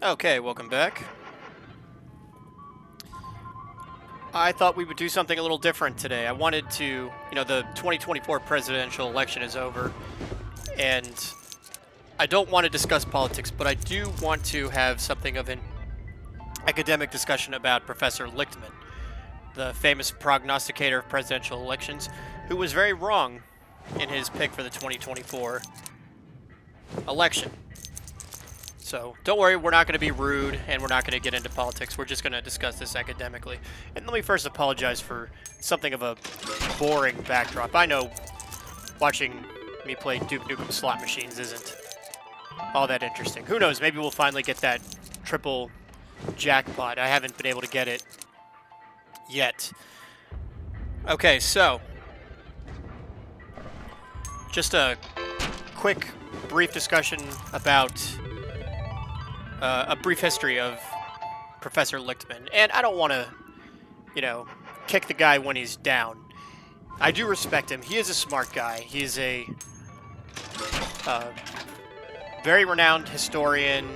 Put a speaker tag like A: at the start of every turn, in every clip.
A: Okay, welcome back. I thought we would do something a little different today. I wanted to, the 2024 presidential election is over, and I don't want to discuss politics, but I do want to have something of an academic discussion about Professor Lichtman, the famous prognosticator of presidential elections, who was very wrong in his pick for the 2024 election. So don't worry, we're not going to be rude and we're not going to get into politics. We're just going to discuss this academically. And let me first apologize for something of a boring backdrop. I know watching me play Duke Nukem slot machines isn't all that interesting. Who knows, maybe we'll finally get that triple jackpot. I haven't been able to get it yet. Okay, so just a quick, brief discussion about a brief history of Professor Lichtman. And I don't want to, kick the guy when he's down. I do respect him. He is a smart guy. He's a very renowned historian,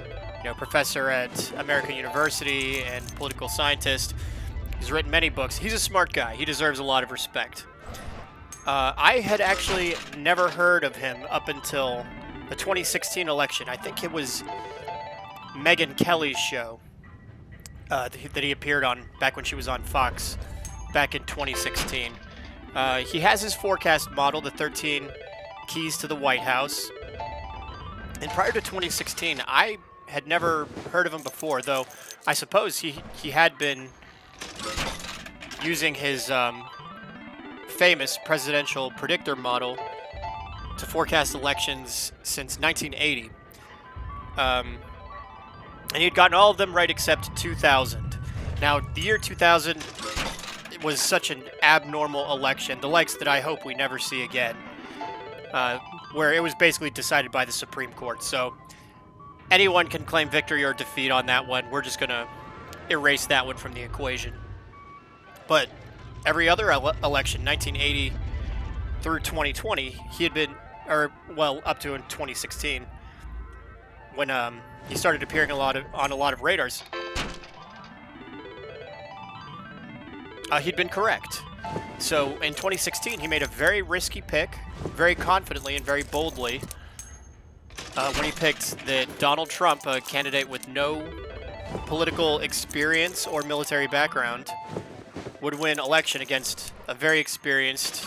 A: professor at American University and political scientist. He's written many books. He's a smart guy. He deserves a lot of respect. I had actually never heard of him up until the 2016 election. I think it was Megyn Kelly's show that he appeared on back when she was on Fox back in 2016. He has his forecast model, the 13 Keys to the White House. And prior to 2016, I had never heard of him before, though I suppose he had been using his famous presidential predictor model to forecast elections since 1980. And he had gotten all of them right except 2000. Now, the year 2000 was such an abnormal election, the likes that I hope we never see again, where it was basically decided by the Supreme Court. So anyone can claim victory or defeat on that one. We're just going to erase that one from the equation. But every other election, 1980 through 2020, he had been, up to in 2016, when he started appearing on a lot of radars. He'd been correct. So in 2016, he made a very risky pick, very confidently and very boldly, when he picked that Donald Trump, a candidate with no political experience or military background, would win election against a very experienced,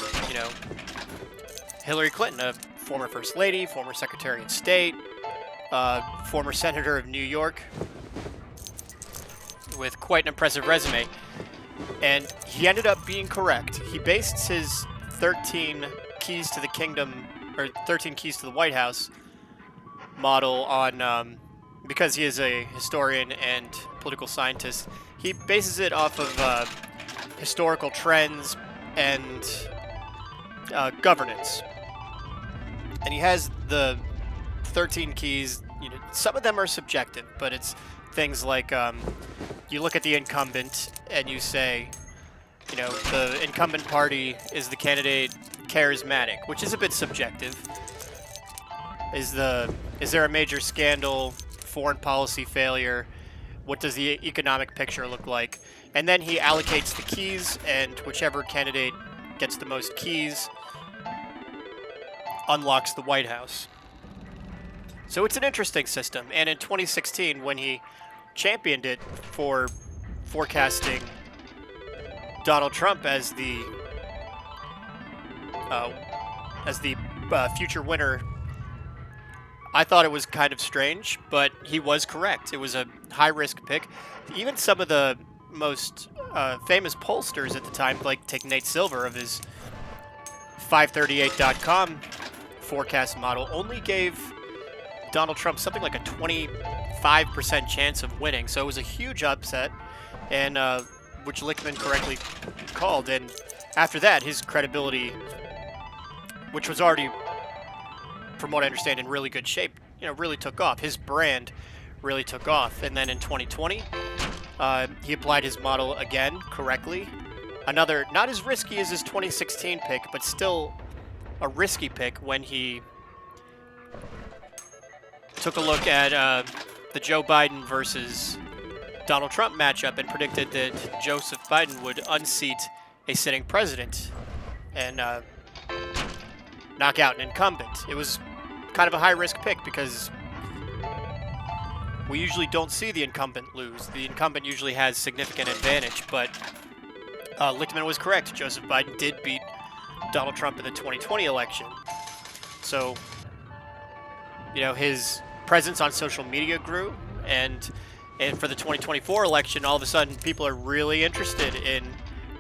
A: Hillary Clinton, a former First Lady, former Secretary of State, former Senator of New York, with quite an impressive resume. And he ended up being correct. He based his 13 Keys to the Kingdom, or 13 Keys to the White House model on, because he is a historian and political scientist, he bases it off of historical trends and governance. And he has the 13 keys. Some of them are subjective, but it's things like you look at the incumbent and you say, the incumbent party is the candidate charismatic, which is a bit subjective. Is there a major scandal, foreign policy failure? What does the economic picture look like? And then he allocates the keys, and whichever candidate gets the most keys unlocks the White House. So it's an interesting system. And in 2016, when he championed it for forecasting Donald Trump as the future winner, I thought it was kind of strange, but he was correct. It was a high-risk pick. Even some of the most famous pollsters at the time, like take Nate Silver of his 538.com forecast model, only gave Donald Trump something like a 25% chance of winning. So it was a huge upset, and which Lichtman correctly called. And after that, his credibility, which was already, from what I understand, in really good shape, really took off. His brand really took off. And then in 2020, he applied his model again correctly. Another, not as risky as his 2016 pick, but still a risky pick when he took a look at the Joe Biden versus Donald Trump matchup and predicted that Joseph Biden would unseat a sitting president and knock out an incumbent. It was kind of a high-risk pick because we usually don't see the incumbent lose. The incumbent usually has significant advantage, but Lichtman was correct. Joseph Biden did beat Donald Trump in the 2020 election. So, his presence on social media grew, and for the 2024 election, all of a sudden, people are really interested in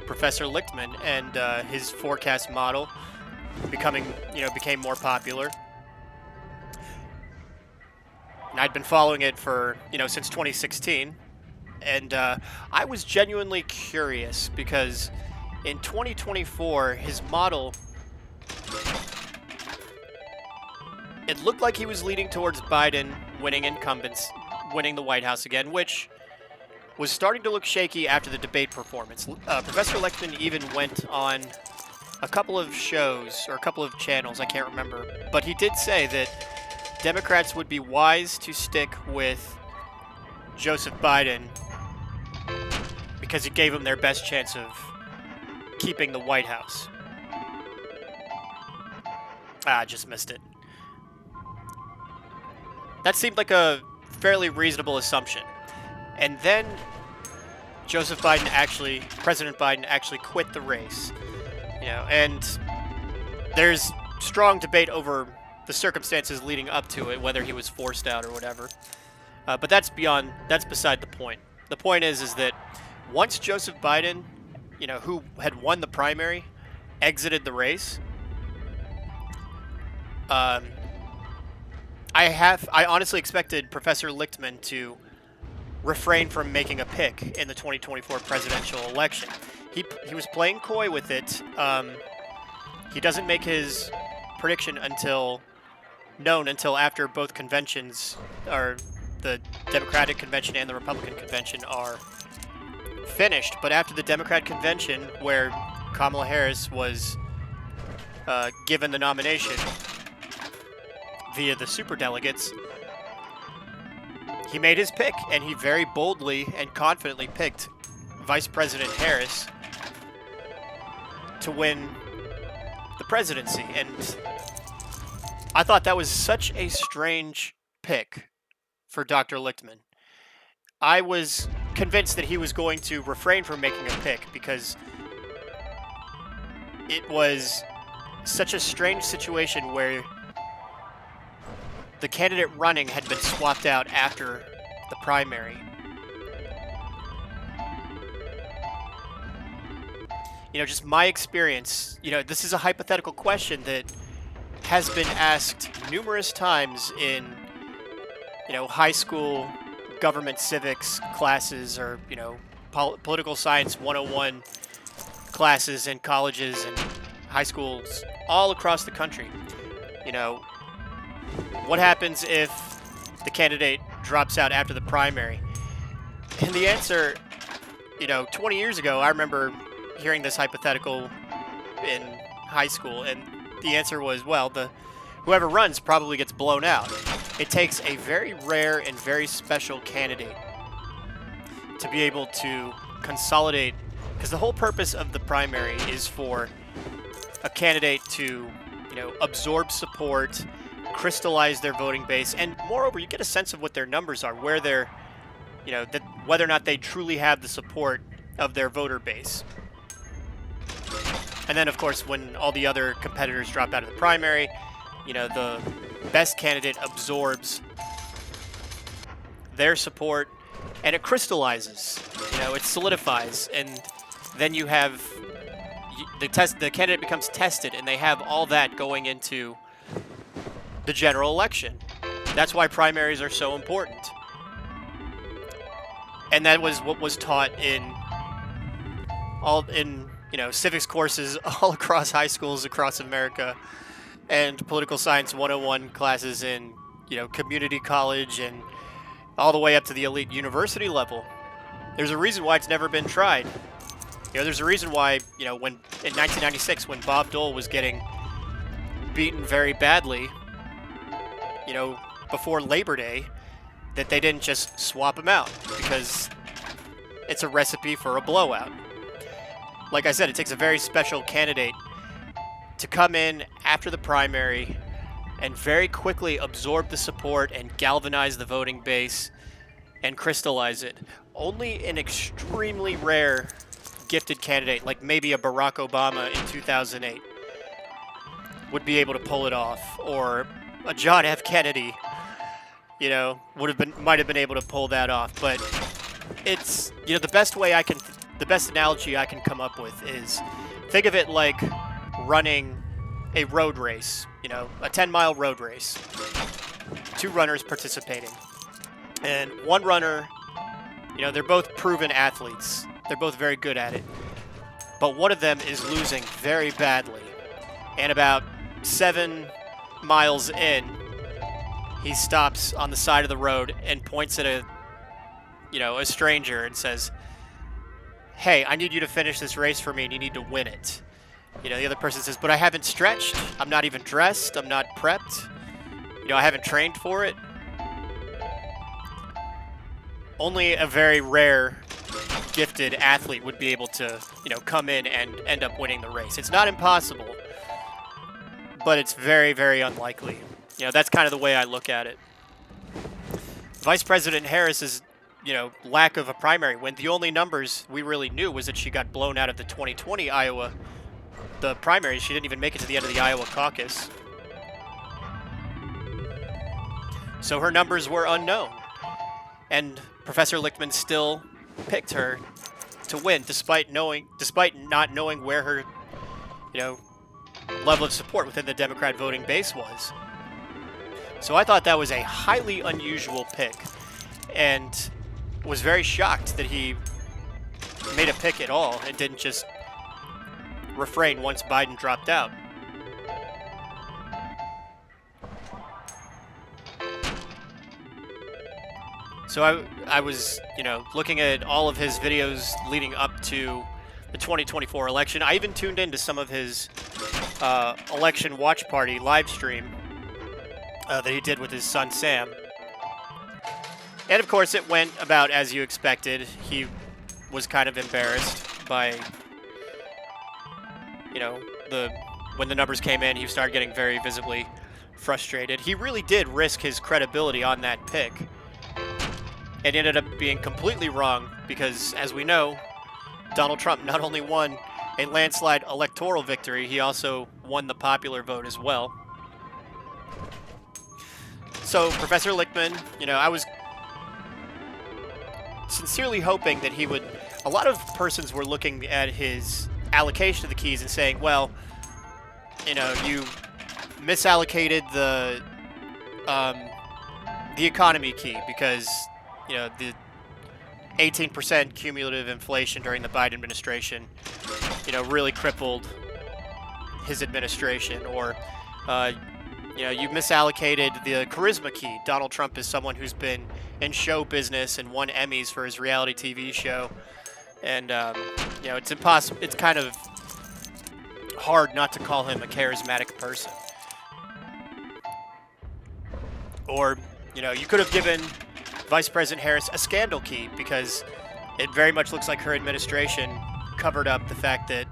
A: Professor Lichtman, and his forecast model became more popular. And I'd been following it for, since 2016, and I was genuinely curious because in 2024, his model, it looked like he was leading towards Biden winning the White House again, which was starting to look shaky after the debate performance. Professor Lichtman even went on a couple of shows, or a couple of channels, I can't remember, but he did say that Democrats would be wise to stick with Joseph Biden because it gave them their best chance of keeping the White House. I just missed it. That seemed like a fairly reasonable assumption. And then President Biden actually quit the race. And there's strong debate over the circumstances leading up to it, whether he was forced out or whatever. But that's beside the point. The point is that once Joseph Biden, who had won the primary, exited the race, I honestly expected Professor Lichtman to refrain from making a pick in the 2024 presidential election. He was playing coy with it. He doesn't make his prediction until after both conventions, or the Democratic convention and the Republican convention, are finished. But after the Democrat convention, where Kamala Harris was given the nomination via the superdelegates, he made his pick, and he very boldly and confidently picked Vice President Harris to win the presidency. And I thought that was such a strange pick for Dr. Lichtman. I was convinced that he was going to refrain from making a pick because it was such a strange situation where the candidate running had been swapped out after the primary. Just my experience, this is a hypothetical question that has been asked numerous times in, high school government civics classes, or, political science 101 classes in colleges and high schools all across the country. What happens if the candidate drops out after the primary? And the answer, 20 years ago, I remember hearing this hypothetical in high school, and the answer was, well, whoever runs probably gets blown out. It takes a very rare and very special candidate to be able to consolidate, because the whole purpose of the primary is for a candidate to, absorb support, crystallize their voting base, and moreover, you get a sense of what their numbers are, where they're, whether or not they truly have the support of their voter base. And then, of course, when all the other competitors drop out of the primary, the best candidate absorbs their support, and it crystallizes, it solidifies, and then you have the candidate becomes tested, and they have all that going into the general election. That's why primaries are so important. And that was what was taught in civics courses all across high schools across America, and political science 101 classes in, community college, and all the way up to the elite university level. There's a reason why it's never been tried. There's a reason why, when in 1996, when Bob Dole was getting beaten very badly, before Labor Day, that they didn't just swap him out, because it's a recipe for a blowout. Like I said, it takes a very special candidate to come in after the primary and very quickly absorb the support and galvanize the voting base and crystallize it. Only an extremely rare gifted candidate, like maybe a Barack Obama in 2008, would be able to pull it off, or a John F. Kennedy, you know, might have been able to pull that off. But it's, you know, the best analogy I can come up with is, think of it like running a road race, you know, a 10-mile road race. 2 runners participating. And one runner, you know, they're both proven athletes. They're both very good at it. But one of them is losing very badly. And about 7 miles in, he stops on the side of the road and points at a stranger and says, "Hey, I need you to finish this race for me, and you need to win it." You know, the other person says, "But I haven't stretched. I'm not even dressed. I'm not prepped. You know, I haven't trained for it." Only a very rare gifted athlete would be able to, you know, come in and end up winning the race. It's not impossible, but it's very, very unlikely. You know, that's kind of the way I look at it. Vice President Harris's, you know, lack of a primary win, the only numbers we really knew was that she got blown out of the 2020 Iowa, the primary. She didn't even make it to the end of the Iowa caucus. So her numbers were unknown. And Professor Lichtman still picked her to win, despite not knowing where her, you know, level of support within the Democrat voting base was. So I thought that was a highly unusual pick, and was very shocked that he made a pick at all and didn't just refrain once Biden dropped out. So I was, you know, looking at all of his videos leading up to the 2024 election. I even tuned into some of his election watch party live stream that he did with his son Sam. And of course it went about as you expected. He was kind of embarrassed by, you know, when the numbers came in, he started getting very visibly frustrated. He really did risk his credibility on that pick. It ended up being completely wrong because, as we know, Donald Trump not only won a landslide electoral victory, he also won the popular vote as well. So Professor Lichtman, you know, I was sincerely hoping that he would... A lot of persons were looking at his allocation of the keys and saying, well, you know, you misallocated the economy key because, you know, the 18% cumulative inflation during the Biden administration, you know, really crippled his administration. Or, you know, you misallocated the charisma key. Donald Trump is someone who's been in show business and won Emmys for his reality TV show. And, you know, it's impossible. It's kind of hard not to call him a charismatic person. Or, you know, you could have given Vice President Harris a scandal key because it very much looks like her administration covered up the fact that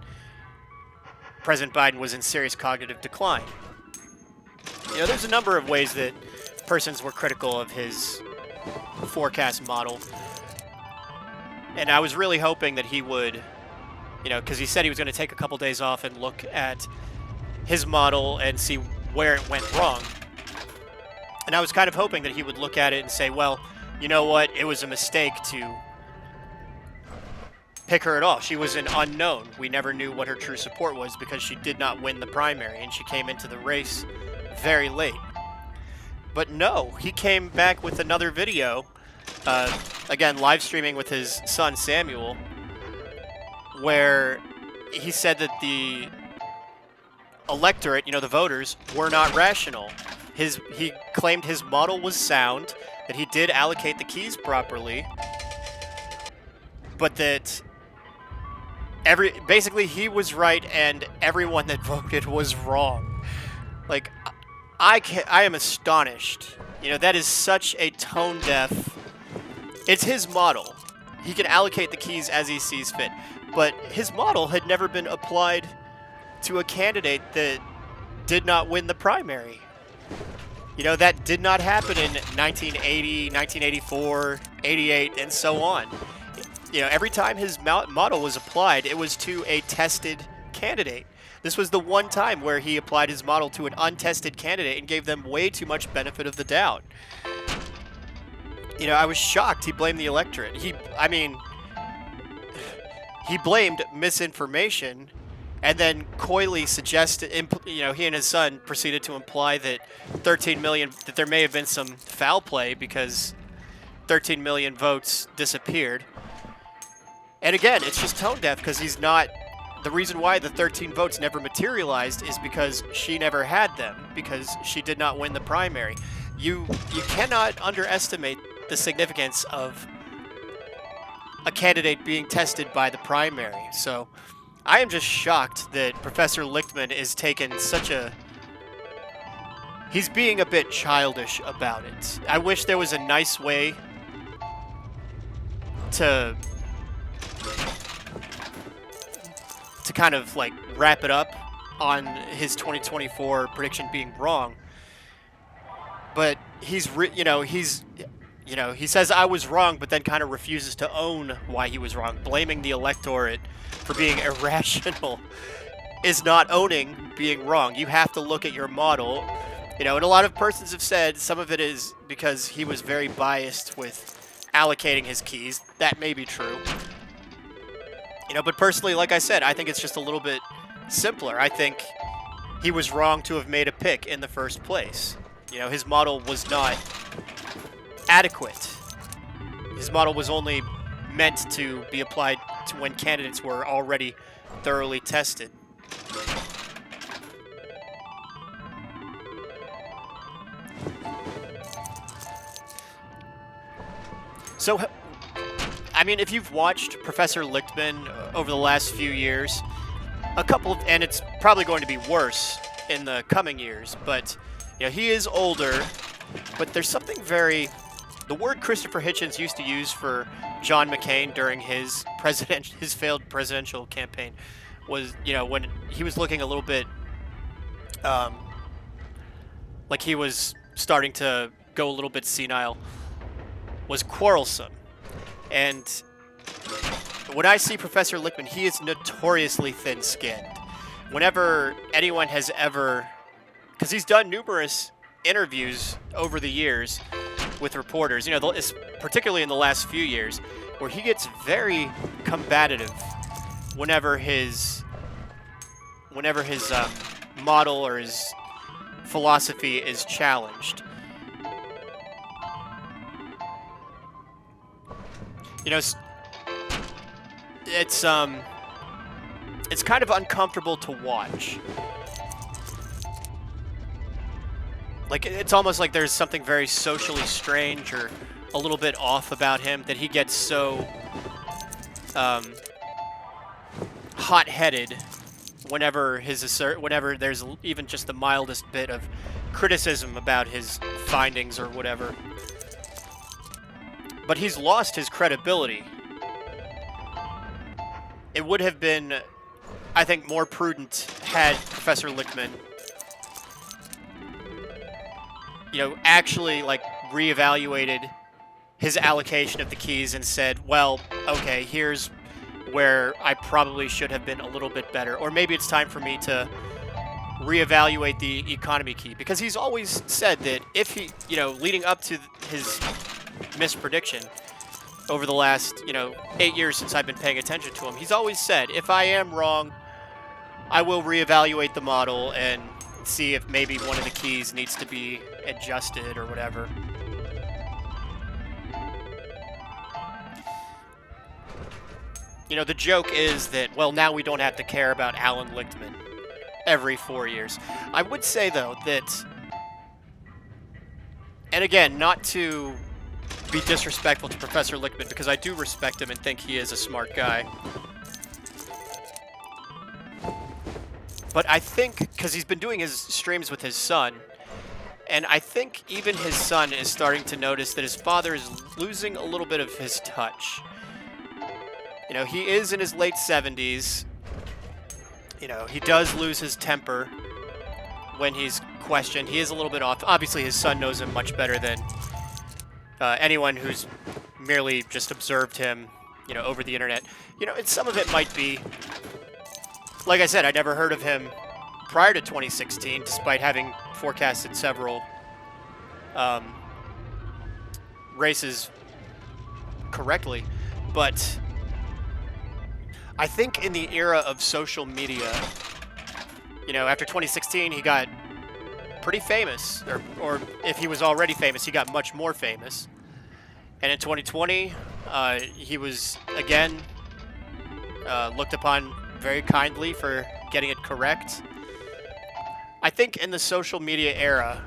A: President Biden was in serious cognitive decline. You know, there's a number of ways that persons were critical of his forecast model. And I was really hoping that he would, you know, because he said he was going to take a couple days off and look at his model and see where it went wrong. And I was kind of hoping that he would look at it and say, well, you know what, it was a mistake to pick her at all. She was an unknown. We never knew what her true support was because she did not win the primary and she came into the race very late. But no, he came back with another video, again, live streaming with his son Samuel, where he said that the electorate, you know, the voters, were not rational. He claimed his model was sound, that he did allocate the keys properly, but that basically he was right and everyone that voted was wrong. Like, I am astonished. You know, that is such a tone deaf. It's his model. He can allocate the keys as he sees fit. But his model had never been applied to a candidate that did not win the primary. You know, that did not happen in 1980, 1984, 88, and so on. You know, every time his model was applied, it was to a tested candidate. This was the one time where he applied his model to an untested candidate and gave them way too much benefit of the doubt. You know, I was shocked he blamed the electorate. He blamed misinformation and then coyly suggested, you know, he and his son proceeded to imply that 13 million, that there may have been some foul play because 13 million votes disappeared. And again, it's just tone deaf because he's not, the reason why the 13 votes never materialized is because she never had them, because she did not win the primary. You cannot underestimate the significance of a candidate being tested by the primary. So I am just shocked that Professor Lichtman is taking such a... He's being a bit childish about it. I wish there was a nice way to kind of like wrap it up on his 2024 prediction being wrong. But he says I was wrong, but then kind of refuses to own why he was wrong. Blaming the electorate for being irrational is not owning being wrong. You have to look at your model. You know, and a lot of persons have said some of it is because he was very biased with allocating his keys. That may be true. You know, but personally, like I said, I think it's just a little bit simpler. I think he was wrong to have made a pick in the first place. You know, his model was not adequate. His model was only meant to be applied to when candidates were already thoroughly tested. So, I mean, if you've watched Professor Lichtman over the last few years, and it's probably going to be worse in the coming years, but, you know, he is older, but there's something the word Christopher Hitchens used to use for John McCain during his failed presidential campaign was, you know, when he was looking a little bit like he was starting to go a little bit senile, was quarrelsome. And when I see Professor Lichtman, he is notoriously thin-skinned. Whenever anyone has ever... Because he's done numerous interviews over the years with reporters, you know, particularly in the last few years, where he gets very combative whenever his model or his philosophy is challenged. You know, it's kind of uncomfortable to watch. Like, it's almost like there's something very socially strange or a little bit off about him that he gets so hot-headed whenever there's even just the mildest bit of criticism about his findings or whatever. But he's lost his credibility. It would have been, I think, more prudent had Professor Lichtman, you know, actually, like, reevaluated his allocation of the keys and said, well, okay, here's where I probably should have been a little bit better. Or maybe it's time for me to reevaluate the economy key. Because he's always said that if he, you know, leading up to his misprediction over the last, you know, 8 years since I've been paying attention to him, he's always said, if I am wrong, I will reevaluate the model and see if maybe one of the keys needs to be adjusted or whatever. You know, the joke is that, well, now we don't have to care about Allan Lichtman every 4 years. I would say, though, that, and again, not to be disrespectful to Professor Lichtman, because I do respect him and think he is a smart guy. But I think, because he's been doing his streams with his son, And I think even his son is starting to notice that his father is losing a little bit of his touch. You know, he is in his late 70s. You know, he does lose his temper when he's questioned. He is a little bit off. Obviously, his son knows him much better than anyone who's merely just observed him, you know, over the internet. You know, and some of it might be, like I said, I never heard of him prior to 2016, despite having forecasted several races correctly. But I think in the era of social media, you know, after 2016, he got pretty famous, or if he was already famous, he got much more famous. And in 2020, he was again looked upon very kindly for getting it correct. I think in the social media era,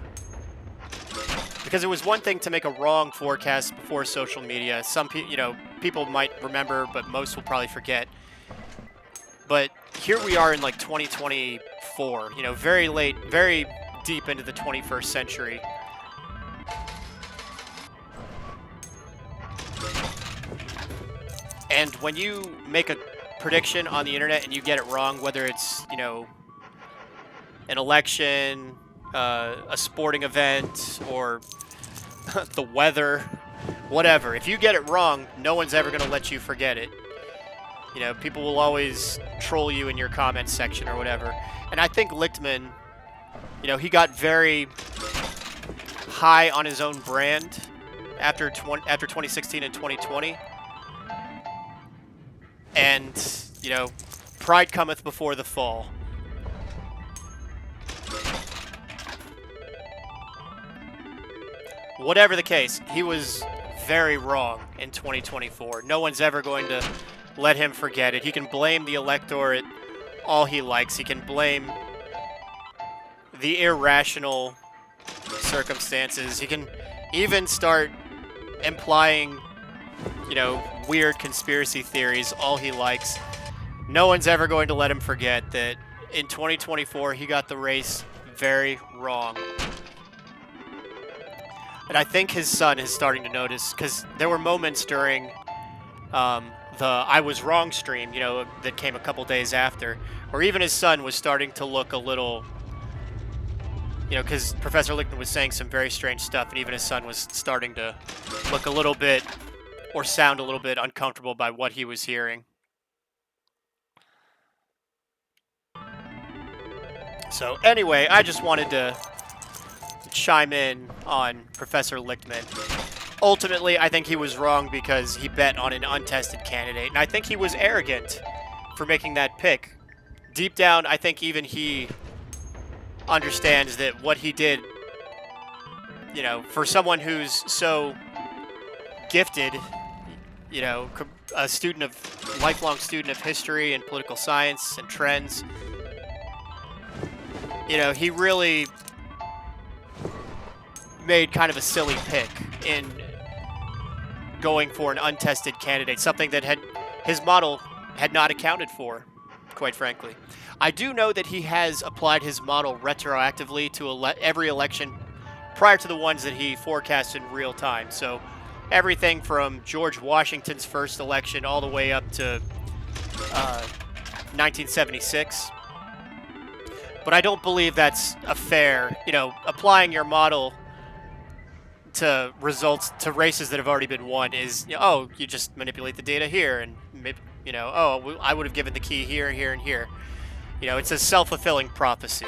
A: because it was one thing to make a wrong forecast before social media. Some people, you know, people might remember, but most will probably forget. But here we are in like 2024, you know, very late, very deep into the 21st century. And when you make a prediction on the internet and you get it wrong, whether it's, you know, an election, a sporting event, or the weather, whatever, if you get it wrong, no one's ever going to let you forget it. You know, people will always troll you in your comments section or whatever. And I think Lichtman, you know, he got very high on his own brand after 2016 and 2020. And, you know, pride cometh before the fall. Whatever the case, he was very wrong in 2024. No one's ever going to let him forget it. He can blame the electorate all he likes. He can blame the irrational circumstances. He can even start implying, you know, weird conspiracy theories all he likes. No one's ever going to let him forget that in 2024 he got the race very wrong. And I think his son is starting to notice, because there were moments during the I Was Wrong stream, you know, that came a couple days after, where even his son was starting to look a little, you know, because Professor Lichtman was saying some very strange stuff, and even his son was starting to look a little bit, or sound a little bit uncomfortable by what he was hearing. So anyway, I just wanted to chime in on Professor Lichtman. Ultimately, I think he was wrong because he bet on an untested candidate, and I think he was arrogant for making that pick. Deep down, I think even he understands that what he did, you know, for someone who's so gifted, you know, a lifelong student of history and political science and trends, you know, he really made kind of a silly pick in going for an untested candidate, something that his model had not accounted for, quite frankly. I do know that he has applied his model retroactively to every election prior to the ones that he forecast in real time. So everything from George Washington's first election all the way up to 1976. But I don't believe that's a fair, you know, applying your model to results, to races that have already been won is, you know, oh, you just manipulate the data here, and maybe, you know, oh, I would have given the key here, here, and here. You know, it's a self-fulfilling prophecy.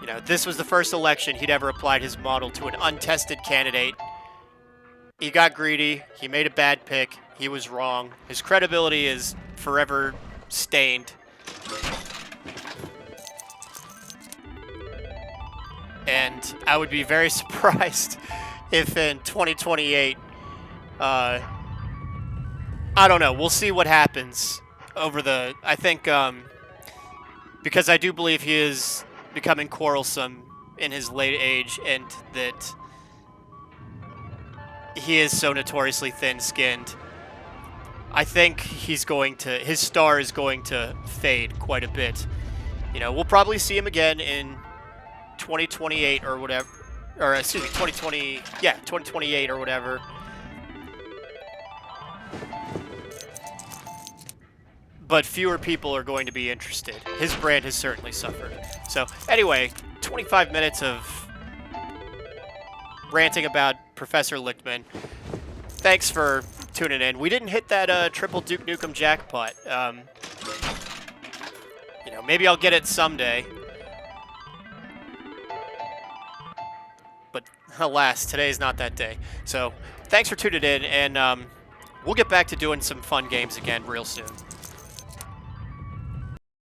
A: You know, this was the first election he'd ever applied his model to an untested candidate. He got greedy. He made a bad pick. He was wrong. His credibility is forever stained. And I would be very surprised if in 2028, I don't know, we'll see what happens over I think, because I do believe he is becoming quarrelsome in his late age, and that he is so notoriously thin-skinned. I think his star is going to fade quite a bit. You know, we'll probably see him again in 2028 or whatever, or excuse me, 2020, yeah, 2028 or whatever. But fewer people are going to be interested. His brand has certainly suffered. So anyway, 25 minutes of ranting about Professor Lichtman. Thanks for tuning in. We didn't hit that triple Duke Nukem jackpot. You know, maybe I'll get it someday. But alas, today's not that day. So thanks for tuning in, and we'll get back to doing some fun games again real soon.